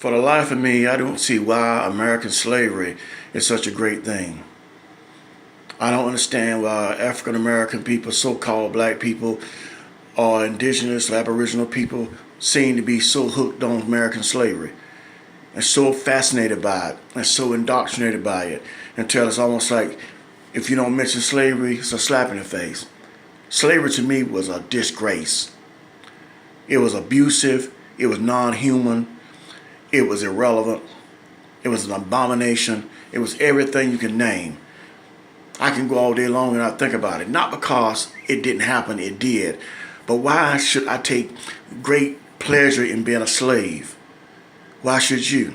For the life of me, I don't see why American slavery is such a great thing. I don't understand why African American people, so-called black people, or indigenous or aboriginal people seem to be so hooked on American slavery and so fascinated by it and so indoctrinated by it until it's almost like if you don't mention slavery, it's a slap in the face. Slavery to me was a disgrace. It was abusive, it was non-human, it was irrelevant, it was an abomination, it was everything you can name. I can go all day long and not think about it. Not because it didn't happen, it did. But why should I take great pleasure in being a slave? Why should you?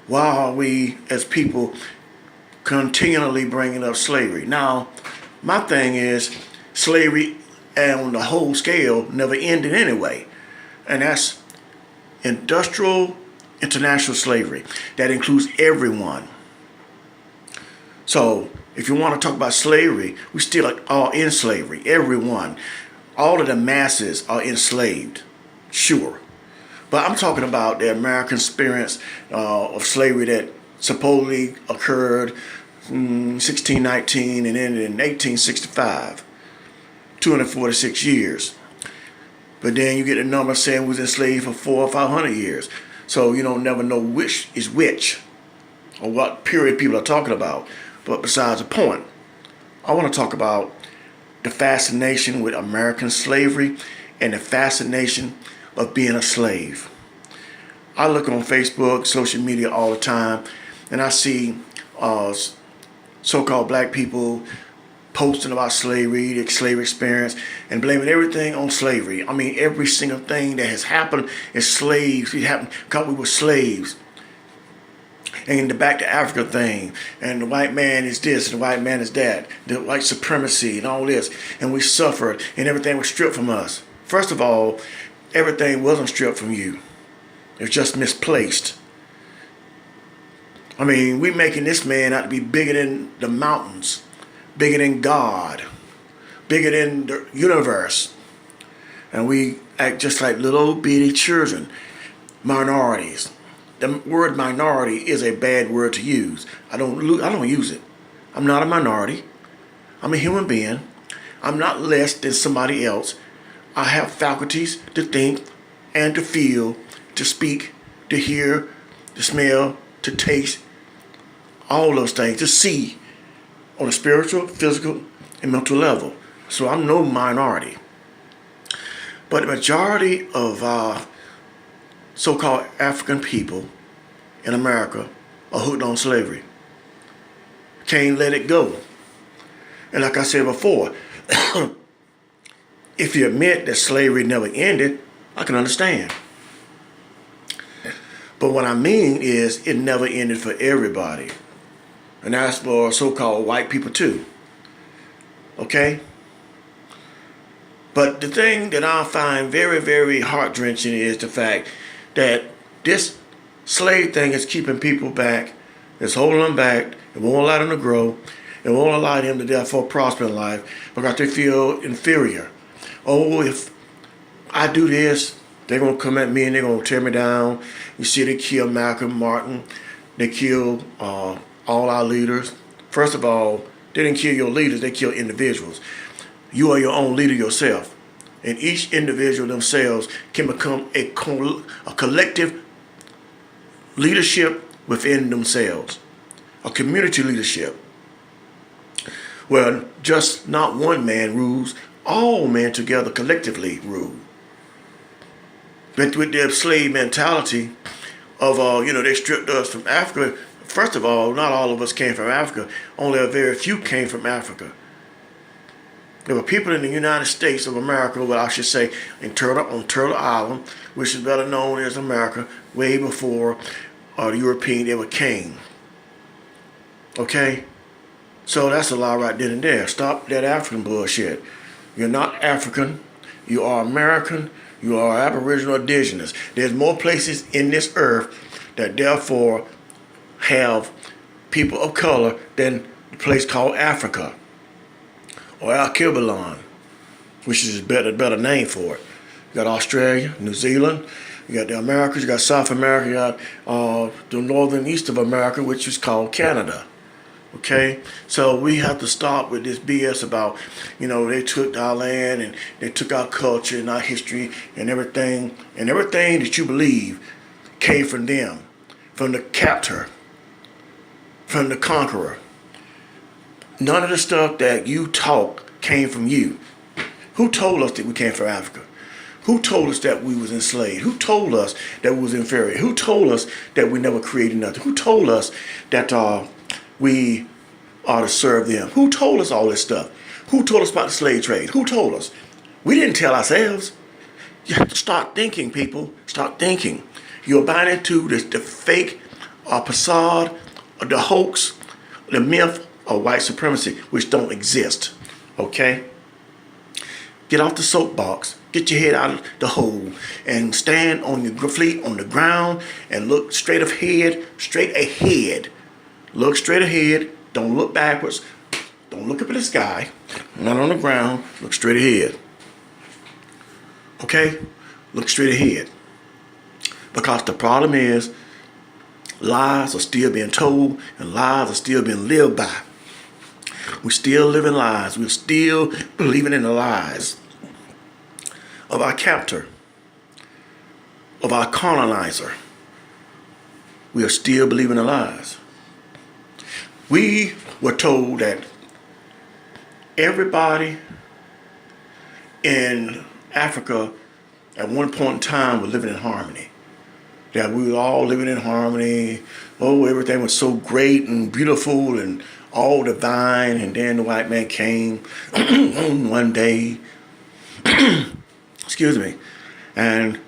Why are we as people continually bringing up slavery? Now, my thing is slavery on the whole scale never ended anyway. And that's industrial international slavery. That includes everyone. So if you want to talk about slavery, we still are in slavery, everyone. All of the masses are enslaved, sure. But I'm talking about the American experience of slavery that supposedly occurred in 1619 and ended in 1865, 246 years. But then you get a number saying we was enslaved for 400 or 500 years. So you don't never know which is which or what period people are talking about. But besides the point, I want to talk about the fascination with American slavery and the fascination of being a slave. I look on Facebook, social media all the time, and I see so-called black people posting about slavery, the slavery experience, and blaming everything on slavery. I mean, every single thing that has happened is slaves. It happened because we were slaves. And the back to Africa thing, and the white man is this, and the white man is that, the white supremacy and all this, and we suffered, and everything was stripped from us. First of all, everything wasn't stripped from you. It was just misplaced. I mean, we making this man out to be bigger than the mountains, bigger than God, bigger than the universe. And we act just like little bitty children, minorities. The word minority is a bad word to use. I don't use it. I'm not a minority. I'm a human being. I'm not less than somebody else. I have faculties to think and to feel, to speak, to hear, to smell, to taste, all those things, to see on a spiritual, physical, and mental level. So I'm no minority. But the majority of so-called African people in America are hooked on slavery. Can't let it go. And like I said before, if you admit that slavery never ended, I can understand. But what I mean is it never ended for everybody. And that's for so-called white people too. Okay? But the thing that I find very, very heart-wrenching is the fact that this slave thing is keeping people back, it's holding them back, it won't allow them to grow, it won't allow them to therefore prosper in life because they feel inferior. Oh, if I do this, they're going to come at me and they're going to tear me down. You see, they kill Malcolm Martin, they kill all our leaders. First of all, they didn't kill your leaders, they kill individuals. You are your own leader yourself. And each individual themselves can become a collective leadership within themselves, a community leadership, where just not one man rules, all men together collectively rule. But with their slave mentality of, they stripped us from Africa. First of all, not all of us came from Africa. Only a very few came from Africa. There were people in the United States of America, well, I should say, on Turtle Island, which is better known as America, way before the European ever came. Okay? So that's a lie right then and there. Stop that African bullshit. You're not African. You are American. You are Aboriginal indigenous. There's more places in this earth that therefore have people of color than the place called Africa. Or Alkebulan, which is a better name for it. You got Australia, New Zealand, You got the Americas, you got South America, you got the northern east of America, which is called Canada. Okay, so we have to stop with this BS about, they took our land and they took our culture and our history and everything that you believe came from them, from the captor, from the conqueror. None of the stuff that you taught came from you. Who told us that we came from Africa? Who told us that we was enslaved? Who told us that we was inferior? Who told us that we never created nothing? Who told us that we ought to serve them? Who told us all this stuff? Who told us about the slave trade? Who told us? We didn't tell ourselves. You have to start thinking, people. Start thinking. You're buying into the fake facade, the hoax, the myth of white supremacy, which don't exist. Okay? Get off the soapbox. Get your head out of the hole and stand on your feet on the ground and look straight ahead. Look straight ahead. Don't look backwards. Don't look up at the sky. Not on the ground. Look straight ahead. Okay? Look straight ahead. Because the problem is, lies are still being told and lies are still being lived by. We're still living lies. We're still believing in the lies of our captor, of our colonizer. We are still believing the lies. We were told that everybody in Africa at one point in time was living in harmony. That we were all living in harmony. Oh, everything was so great and beautiful and all divine. And then the white man came one day. Excuse me. And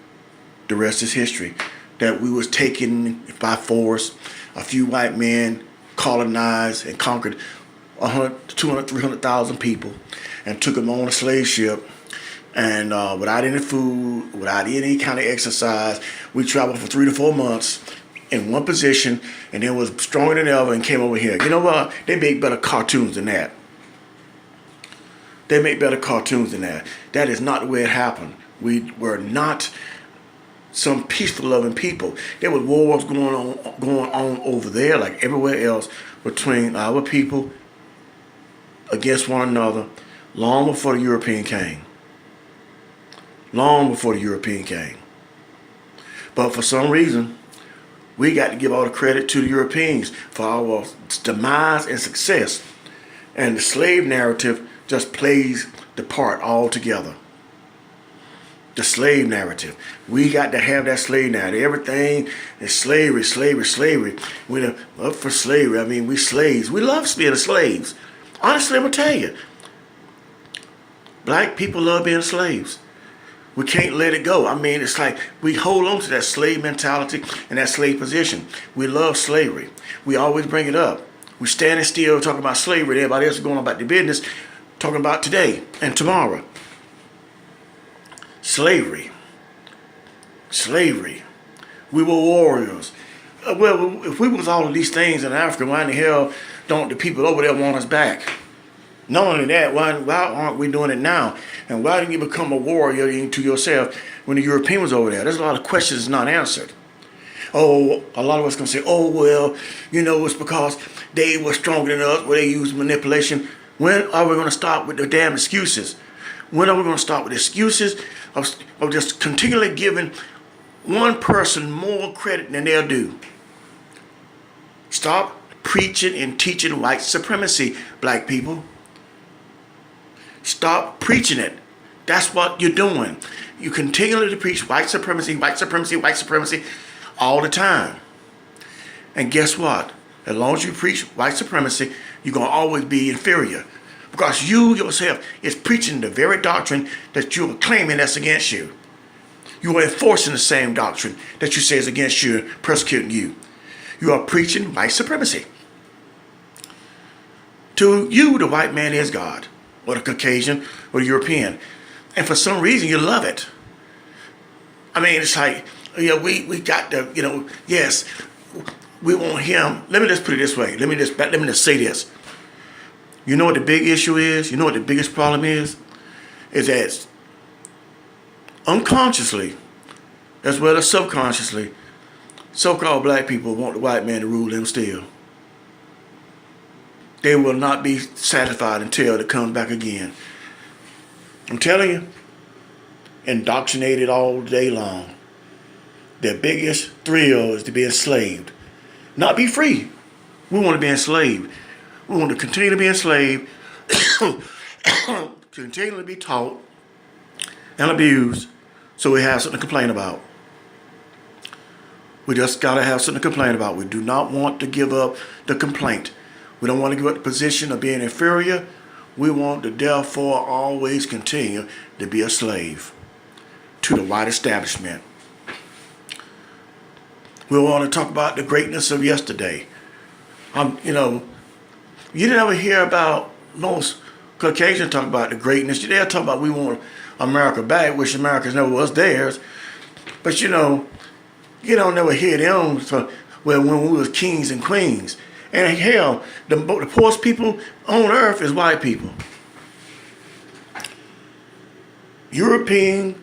the rest is history. That we was taken by force. A few white men colonized and conquered 100, 200, 300,000 people and took them on a slave ship. And without any food, without any kind of exercise, we traveled for 3 to 4 months in one position and then was stronger than ever and came over here. You know what? They make better cartoons than that. They make better cartoons than that. That is not the way it happened. We were not some peaceful, loving people. There was wars going on over there, like everywhere else, between our people against one another, long before the European came. Long before the European came. But for some reason, we got to give all the credit to the Europeans for our demise and success. And the slave narrative just plays the part altogether. The slave narrative. We got to have that slave narrative. Everything is slavery, slavery, slavery. We're up for slavery. I mean, we slaves. We love being slaves. Honestly, I'm going to tell you. Black people love being slaves. We can't let it go. I mean, it's like we hold on to that slave mentality and that slave position. We love slavery. We always bring it up. We're standing still talking about slavery. Everybody else is going on about their business, talking about today and tomorrow. Slavery. Slavery. We were warriors. Well, if we was all of these things in Africa, why in the hell don't the people over there want us back? Not only that, why aren't we doing it now? And why didn't you become a warrior to yourself when the European was over there? There's a lot of questions not answered. Oh, a lot of us going to say, oh, well, it's because they were stronger than us, where they used manipulation. When are we going to stop with the damn excuses? When are we going to stop with excuses of just continually giving one person more credit than they're due? Stop preaching and teaching white supremacy, black people. Stop preaching it. That's what you're doing. You continually preach white supremacy, white supremacy, white supremacy all the time. And guess what? As long as you preach white supremacy, you're going to always be inferior. Because you yourself is preaching the very doctrine that you're claiming that's against you. You are enforcing the same doctrine that you say is against you, persecuting you. You are preaching white supremacy. To you, the white man is God, or the Caucasian, or the European. And for some reason, you love it. I mean, it's like, we got the, yes, we want him. Let me just put it this way. Let me just say this. You know what the big issue is? You know what the biggest problem is? Is that unconsciously, as well as subconsciously, so-called black people want the white man to rule them still. They will not be satisfied until it comes back again. I'm telling you, indoctrinated all day long. Their biggest thrill is to be enslaved. Not be free. We want to be enslaved. We want to continue to be enslaved, continually be taught and abused, so we have something to complain about. We just got to have something to complain about. We do not want to give up the complaint. We don't want to give up the position of being inferior. We want to therefore always continue to be a slave to the white establishment. We want to talk about the greatness of yesterday. You didn't ever hear about most Caucasians talk about the greatness. They'll talk about we want America back, which America never was theirs. But you don't never hear them when we was kings and queens. And hell, the poorest people on earth is white people. European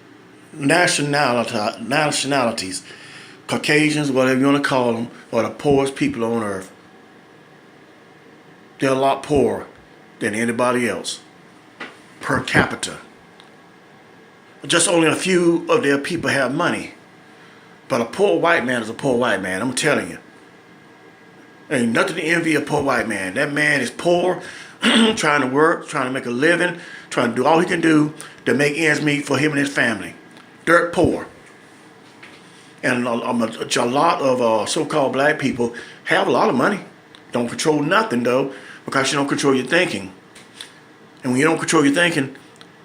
nationalities, Caucasians, whatever you want to call them, are the poorest people on earth. They're a lot poorer than anybody else per capita. Just only a few of their people have money. But a poor white man is a poor white man, I'm telling you. Ain't nothing to envy a poor white man. That man is poor, trying to work, trying to make a living, trying to do all he can do to make ends meet for him and his family. Dirt poor. And a lot of so-called black people have a lot of money. Don't control nothing, though, because you don't control your thinking. And when you don't control your thinking,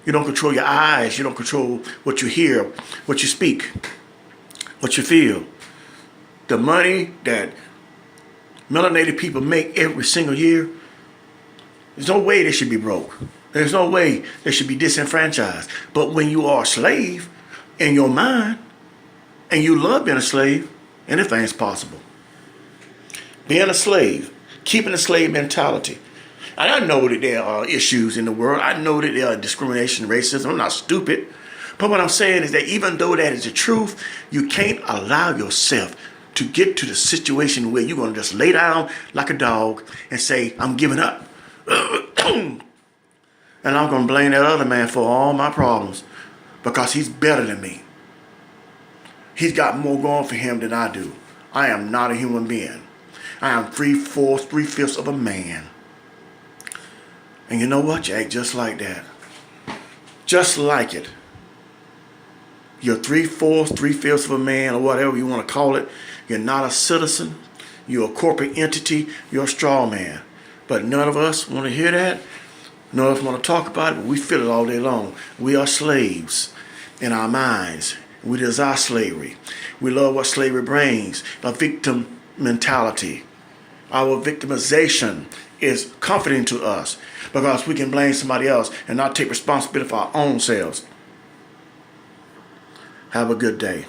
you don't control your eyes. You don't control what you hear, what you speak, what you feel. The money that melanated people make every single year, there's no way they should be broke. There's no way they should be disenfranchised. But when you are a slave in your mind, and you love being a slave, anything's possible. Being a slave, keeping a slave mentality. And I know that there are issues in the world. I know that there are discrimination, racism. I'm not stupid. But what I'm saying is that even though that is the truth, you can't allow yourself to get to the situation where you're going to just lay down like a dog and say, I'm giving up. And I'm going to blame that other man for all my problems because he's better than me. He's got more going for him than I do. I am not a human being. I am 3/4, 3/5 of a man. And you know what? You act just like that. Just like it. You're 3/4, 3/5 of a man, or whatever you want to call it. You're not a citizen. You're a corporate entity. You're a straw man. But none of us want to hear that. None of us want to talk about it, but we feel it all day long. We are slaves in our minds. We desire slavery. We love what slavery brings, a victim mentality. Our victimization is comforting to us because we can blame somebody else and not take responsibility for our own selves. Have a good day.